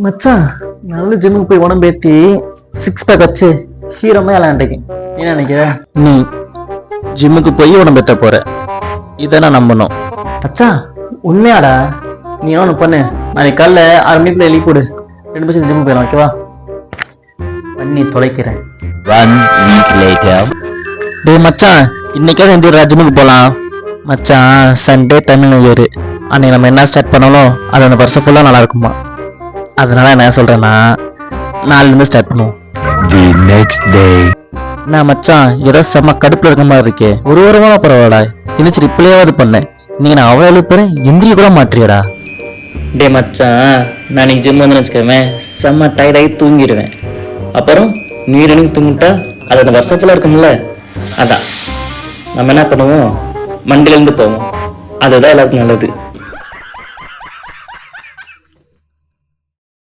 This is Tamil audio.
மச்சான் நல்ல ஜிம்முக்கு போய் உடம்பு ஏற்றி 6 பேக் வச்சு ஹீரோமே விளையாண்டுக்கு என்ன நினைக்கிற? நீ ஜிம்முக்கு போய் உடம்பு ஏற்ற போற, இதை நான் நம்பணும். மச்சான் உண்மையாடா? நீ ஒன்று பண்ணு, நாளைக்கு காலைல 6 மணிக்குள்ள எழுதி போடு, 2 பசங்க ஜிம்முக்கு போயிடலாம். ஓகேவா? பண்ணி தொலைக்கிறேன். 1 week later. டேய் மச்சான், இன்னைக்காவது எந்த ஜிம்முக்கு போகலாம் மச்சான். சண்டே தமிழ் நியூ இயர், அன்னைக்கு நம்ம என்ன ஸ்டார்ட் பண்ணாலும் அது அந்த வருஷம் ஃபுல்லாக நல்லா இருக்குமா. அதனால என்ன சொல்றேன்னா, நாளிலிருந்து ஸ்டார்ட் பண்ணுவோம். The next day. நான் மச்சான் ஏதோ செம்ம கடுப்புல இருக்க மாதிரி இருக்கே. ஒரு வாரமா பரவாயில்ல, இன்னிச்சு ரிப்ளையாவது பண்ணேன். நீங்க நான் அவ்வளோ எழுப்புறேன், எந்திரிக்க கூட மாற்றியடா. டே மச்சான், நான் இன்னைக்கு ஜிம் வந்து வச்சுக்கவேன், செம்ம டயர்டாகி தூங்கிடுவேன். அப்புறம் நீ ரெண்டு தூங்கிட்டா அது அந்த வருஷம் ஃபுல்லாக இருக்கும்ல. அதான் நம்ம என்ன பண்ணுவோம், மண்டிலேருந்து போவோம். அதுதான் எல்லாருக்கும் நல்லது.